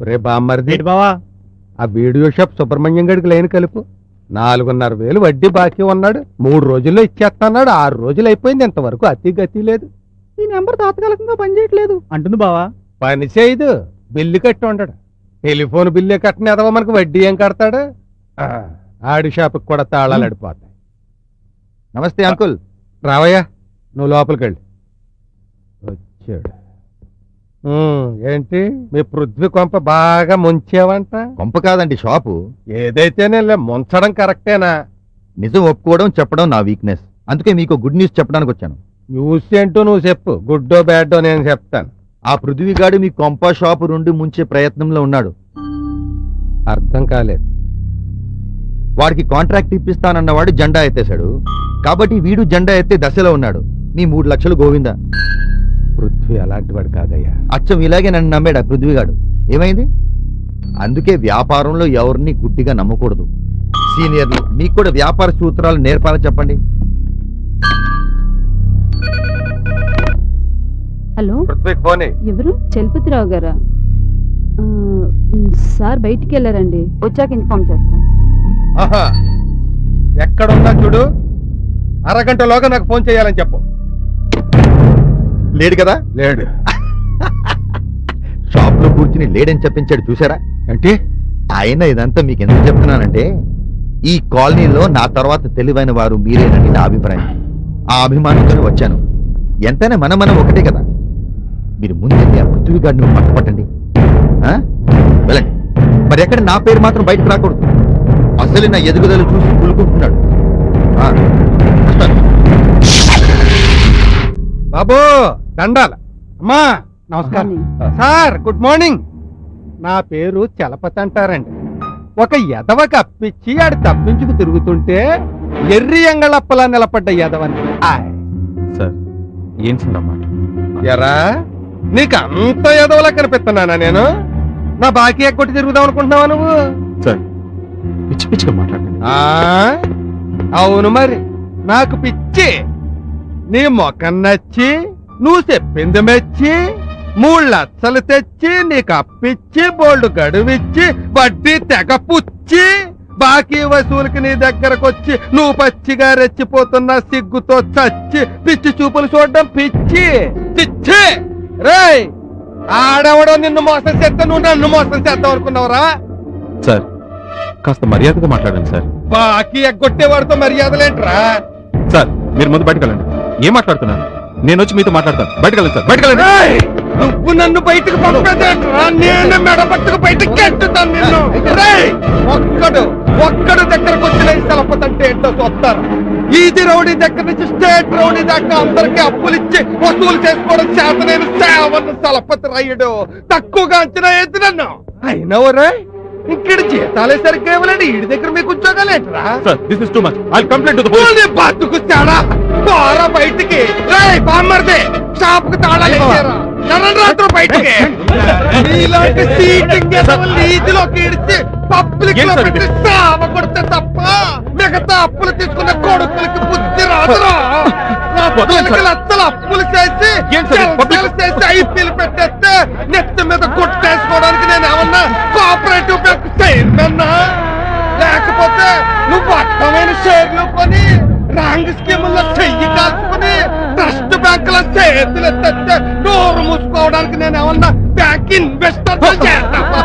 ఒరే బామ్మర్ది బావా ఆ వీడియో షాప్ సుబ్రహ్మణ్యం గడికి లైన్ కలుపు. 4,500 వడ్డీ బాకీ ఉన్నాడు. 3 రోజుల్లో ఇచ్చేస్తున్నాడు. 6 రోజులు అయిపోయింది, ఇంతవరకు అతి గతి లేదు. ఈ నెంబర్ తాత్కాలికంగా పనిచేయట్లేదు అంటుంది బావా. పని చేయదు, బిల్లు కట్టి ఉండడు. టెలిఫోన్ బిల్లు కట్టిన ఎదవ మనకు వడ్డీ ఏం కడతాడు? ఆడి షాపుకి కూడా తాళాలు అడిపోతాయి. నమస్తే అంకుల్. రావయ్యా, నువ్వు లోపలికి వెళ్ళి. వచ్చాడు. ఏంటి మీ పృథ్వీ కొంప బాగా ముంచేవంట? కొంప కాదండి, షాపు. ఏదైతేనే ముంచడం కరెక్టేనా? నిజం ఒప్పుకోవడం చెప్పడం నా వీక్నెస్. అందుకే మీకు గుడ్ న్యూస్ చెప్పడానికి వచ్చాను. న్యూస్ ఏంటో నువ్వు చెప్పు, గుడ్డో బ్యాడో నేను చెప్తాను. ఆ పృథ్వీగాడు మీ కొంప షాపు 2 ముంచే ప్రయత్నంలో ఉన్నాడు. అర్థం కాలేదు. వాడికి కాంట్రాక్ట్ ఇప్పిస్తానన్నవాడు జెండా ఎత్తేశాడు. కాబట్టి వీడు జెండా ఎత్తే దశలో ఉన్నాడు. మీ 3 లక్షలు గోవిందా. పృథ్వీ అలాంటి వాడు కాదయ్యా. అచ్చం ఇలాగే నన్ను నమ్మాడు ఆ పృథ్వీగాడు. ఏమైంది? అందుకే వ్యాపారంలో ఎవరిని గుడ్డిగా నమ్మకూడదు. సీనియర్లు మీకు కూడా వ్యాపార సూత్రాలు నేర్పాలని చెప్పండి. హలో, పృథ్వీకి ఫోన్ ఎయ్. ఎవరు? చలపతిరావు గారా? సార్ బయటికి వెళ్ళారండి, వచ్చాక ఇన్ఫార్మ్ చేస్తాను. ఆహా, ఎక్కడున్నా చూడు, అరగంటలోగా నాకు ఫోన్ చేయాలని చెప్పు. లేడు కదా? లేడు. షాప్ లో కూర్చుని లేడని చెప్పించాడు, చూసారా? అంటే ఆయన ఇదంతా మీకు ఎందుకు చెప్తున్నానంటే, ఈ కాలనీలో నా తర్వాత తెలివైన వారు మీరేనని నా అభిప్రాయం. ఆ అభిమానంతోనే వచ్చాను. ఎంతైనా మనం ఒకటే కదా. మీరు ముందండి ఆ పృథ్వీ గారిని పట్టుపట్టండి. వెళ్ళండి. మరి ఎక్కడ నా పేరు మాత్రం బయటకు రాకూడదు. అసలు నా ఎదుగుదల చూసి పులుకుంటున్నాడు. బాబు దండాల. అమ్మా నమస్కారం. Sir good morning. నా పేరు చలపతి అంటారండి. ఒక ఎదవకి అప్పిచ్చి ఆడు తప్పించుకు తిరుగుతుంటే ఎర్రి ఎంగళప్పలా నిలబడ్డ ఎదవని. సార్ ఏం సార్ అన్నమాట? ఎరా, నీకు అంత ఎదవలా కనిపిస్తున్నానా నేను? నా బాకీ ఎక్కొట్టి తిరుగుదాం అనుకుంటున్నావా నువ్వు? సార్ పిచ్చి పిచ్చిగా మాట్లాడండి. అవును మరి, నాకు పిచ్చి. నీ మొఖం నచ్చి, నువ్వు చెప్పింది మెచ్చి, 3 లక్షలు తెచ్చి నీకు అప్పిచ్చి, బోల్డ్ గడువిచ్చి, వడ్డీ తెగ పుచ్చి, బాకీ వసూలుకి నీ దగ్గరకొచ్చి నువ్వు పచ్చిగా రెచ్చిపోతున్న సిగ్గుతో చచ్చి పిచ్చి చూపులు చూడడం పిచ్చి పిచ్చి. రేయ్, ఆడెవడో నిన్ను మోసం చేస్తే నువ్వు నన్ను మోసం చేద్దాం అనుకున్నావురా? సార్ కాస్త మర్యాదగా మాట్లాడండి సార్. బాకీ ఎగ్గొట్టేవాడితో మర్యాదలేంట్రా? సార్ మీరు ముందు బయటకు వెళ్ళండి. ఏం మాట్లాడుతున్నారు? నేను వచ్చి మీతో మాట్లాడతాను. బయటకు వెళ్ళండి సార్, బయటకు వెళ్ళండి. నువ్వు నన్ను బయటకు పంపేదేంట్రా? నేను మెడ పట్టుకు బయటకు గెంటుతాను నిన్ను. రేయ్, ఒక్కడు దగ్గరకు వచ్చిన స్థలపతంటే ఏంటో చూస్తారు. ఈజీ రౌడీ దగ్గర నుంచి స్టేట్ రౌడీ దాకా అందరికీ అప్పులిచ్చి వసూలు చేసుకోవడం చేత నేను సేవన్న స్థలపతి రాయుడు. తక్కువగా అంచనా వేసి నన్ను అయినా ఒరే, ఇక్కడ జీతాలే సరిగ్గా ఇవ్వలేడు. ఈడి దగ్గర మీకు ఉద్యోగాలు ఏంట్రా? బతుకు తేడా పోరా బయటికి. బామ్మర్దే, షాప్ కు తాళాలేసారా? రాత్రి బయటికి. ఇలాంటి సీటింగ్ లీజులోకి ఇడిచి పబ్లిక్ లో పెట్టి సావ కొడితే తప్ప మిగతా అప్పులు తీసుకున్న కొడుకులకి బుద్ధి రాదురా. లక్షలు అప్పులు చేసి ఐపీలు పెట్టేస్తే నెత్తి మీద కొట్టేసుకోవడానికి నేను ఏమన్నా కోఆపరేటివ్ బ్యాంక్ చైర్మన్నా? లేకపోతే నువ్వు అర్థమైన షేర్లు కొని రాంగ్ స్కీముల్లో చెయ్యి కాల్చుకుని ట్రస్ట్ బ్యాంకుల చేతులు ఎత్తే నోరు మూసుకోవడానికి నేను ఏమన్నా బ్యాంక్ ఇన్వెస్టర్ చేస్తావా?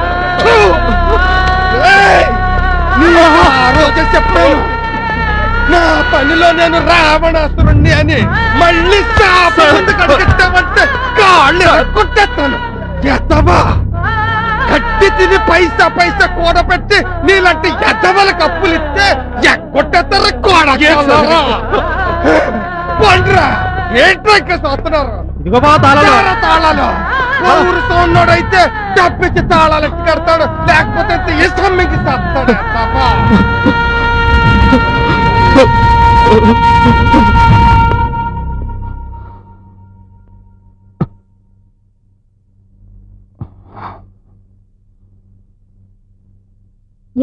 ఆ రోజే చెప్పాను, నా పనిలో నేను రావణాసురుణ్ణి అని. మళ్ళీ కడిగిస్తామంటే కాళ్ళు కొట్టేస్తాను. ఎత్తవా గట్టి తిని పైసా కూడబెట్టి నీలాంటి ఎద్దవలకు అప్పులిస్తే ఎక్కొట్టేస్తారా? కోడరా పండ్రా, ఏంట్రా ఇంకా చూస్తున్నారు? తాళాలు ఊరు సోన్నోడైతే డబ్బిచ్చి తాళాలు ఎక్కి కడతాడు, లేకపోతే ఇసమ్మికి చేస్తాడు.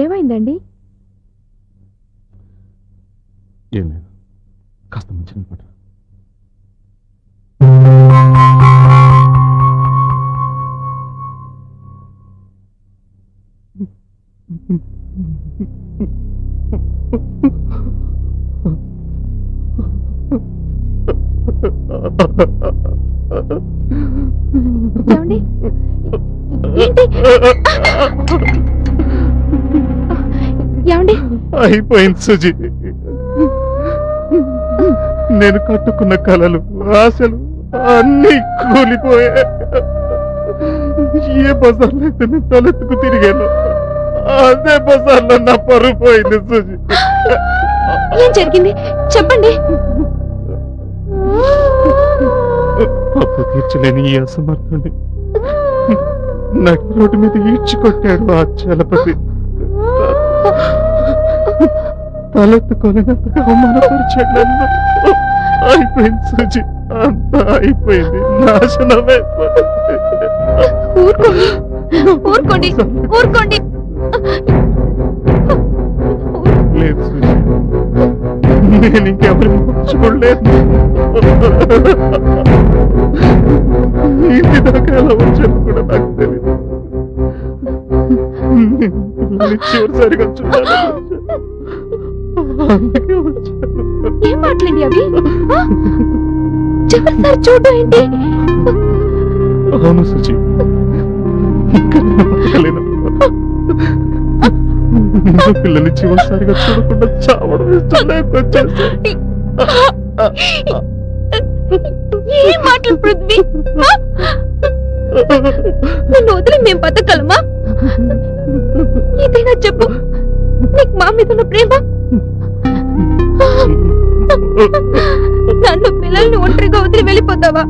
ఏమైందండి? ఏం లేదు, కాస్త మంచి పట్టు. ఏమండి? ఏంటి? ఏమండి? అయిపోయింది సుజీ. నేను కట్టుకున్న కలలు ఆశలు అన్నీ కూలిపోయాయి. ఏ బజార్లో అయితే నేను తలెత్తుకు తిరిగాను అదే బజార్లో నా పరువు పోయింది సుజీ. ఏం జరిగింది చెప్పండి. అప్పు తీర్చలేని ఈ అసమర్థుని నడి రోడ్డు మీద ఈడ్చికొట్టాడు ఆ చలపతి. తలెత్తుకోలేనంతగా అవమానపరిచాడు నన్ను. అయిపోయింది సుజీ, అంతా అయిపోయింది, నాశనమైపోయింది. ఊరుకోండి ఊరుకోండి ఊరుకోండి. లేదు సుజీ, నేను ఇంకెవరి చూడలేదు. ఇంటి దాకా ఎలా వచ్చాను కూడా నాకు తెలియదు. చివరిసారిగా చూడాలి, అందుకే వచ్చాను. ఏం మాట్లాడి అవి? చివరిసారి చూడడం ఏంటి? అవును సుజీ, ఇంకా నేను బతకలేను. పిల్లల్ని చివరిసారిగా చూడకుండా చావడం ఇష్టం లేకొచ్చేసి. ఏ మాటలు పృథ్వీ? నిన్ను వదిలి మేం బతకగలమా? ఇదేనా చెప్పు నీకు మా మీద ఉన్న ప్రేమ? నన్ను పిల్లల్ని ఒంటరిగా వదిలి వెళ్ళిపోతావా?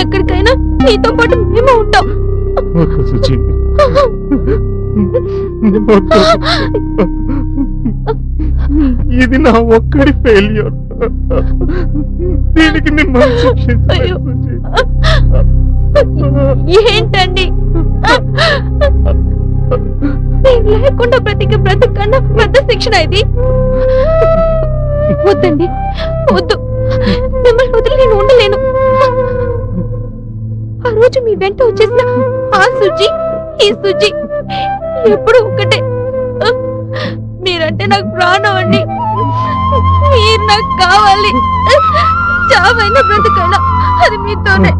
ఎక్కడికైనా నీతో పాటు మేము ఉంటాం. వద్దు సుజీ, వద్దు. ఇది నా ఒక్కడి ఫెయిల్యూర్. దీనికి మిమ్మల్ని శిక్షించలేదు సుజీ. ఏంటండి నేను లేకుండా బ్రతికే బ్రతుకన్నా పెద్ద శిక్షణ ఇది. వద్దండి వద్దు, మిమ్మల్ని వదిలి నేను ఉండలేను. ఆ రోజు మీ వెంట వచ్చేసిన ఆ సుజి ఈ సుజి ఎప్పుడు ఒకటే. మీరంటే నాకు ప్రాణం అండి. మీరు నాకు కావాలి. చావైనా బ్రతుకైనా అది మీతోనే.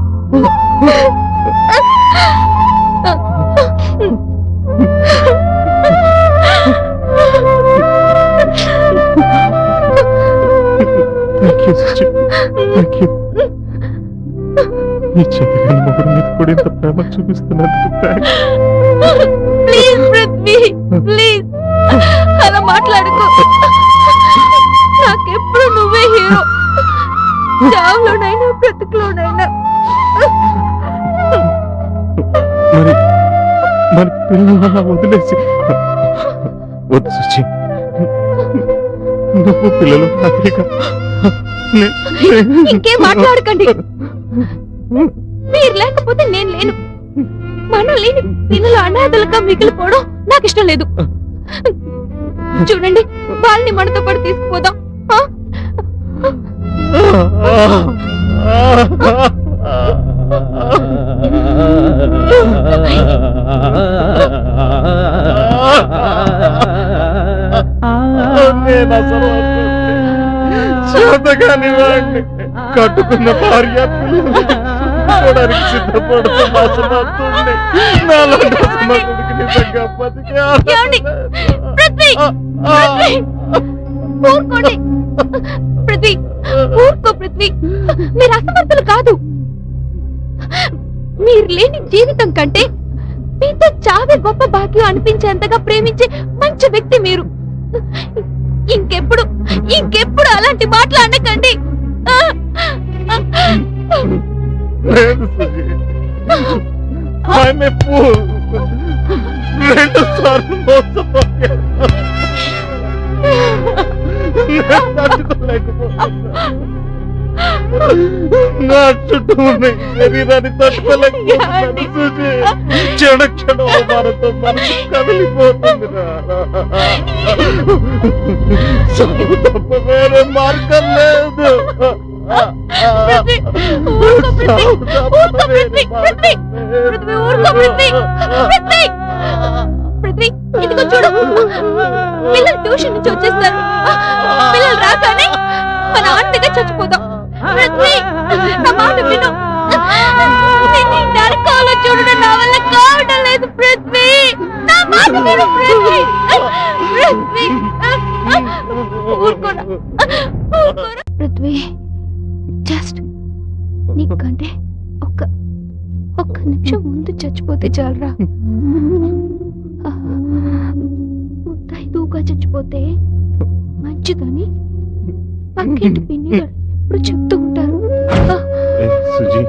నీ చెయ్యగల మొగుడు మీద కూడా ఇంత ప్రేమ చూపిస్తున్నందుకు థాంక్స్. ప్లీజ్ పృథ్వీ, ప్లీజ్ అలా మాట్లాడుకో. నాకెప్పుడు నువ్వే హీరో, చావులోనైనా బ్రతుకులోనైనా. మరి మరి పిల్లల వదిలేసి వద్దు సుచి, నువ్వు పిల్లలు మాదిరిగా ఇంకేం మాట్లాడకండి. మీరు లేకపోతే నేను లేను. మనం లేని పిల్లలు అనాథలుగా మిగిలిపోవడం నాకు ఇష్టం లేదు. చూడండి, వాళ్ళని మనతో పాటు తీసుకుపోదాం. చేతగాని వాడిని కట్టుకున్న భార్య పిల్లలకి సిద్ధపడుతున్న అసమర్థుడిని నాలాంటి అసమర్థుడికి నిజంగా బతికే ఏమండి? పృథ్వీ, పృథ్వీ, ఊరుకోండి. పృథ్వీ, ఊరుకో పృథ్వీ. మీరు అసమర్థులు కాదు. మీరు లేని జీవితం కంటే మీతో చావే గొప్ప భాగ్యం అనిపించేంతగా ప్రేమించే మంచి వ్యక్తి మీరు. ఇంకెప్పుడు ఇంకెప్పుడు అలాంటి మాటలు అనకండి. లేదు సుజీ, ఆమె రెండు సార్లు మోసపోయాను. నా చుట్టూ ఉన్న శరీరాన్ని తట్టుకోలేకపోతున్నాను సుజీ. క్షణ క్షణం అవమానంతో మనసు కదిలిపోతుంది. సాగు తప్ప వేరే మార్గం లేదు. పృథ్వీ, ఊరుకో పృథ్వీ, ఊరుకో పృథ్వీ, పృథ్వీ, పృథ్వీ, ఊరుకో పృథ్వీ, పృథ్వీ, పృథ్వీ, ఇదిగో చూడు, పిల్లలు ట్యూషన్ నుంచి వచ్చేస్తారు. పిల్లలు రాగానే మన ఆంటీగా చచ్చిపోదాం. పృథ్వీ ఊరుకోరా ఊరుకోరా పృథ్వీ జస్ట్ నీకంటే ఒక్క నిమిషం ముందు చచ్చిపోతే చాలరా ముత్తైదుగా చచ్చిపోతే మంచిదని పక్కింటి పిన్ని గారు ఎప్పుడు చెప్తూ ఉంటారు సుజీ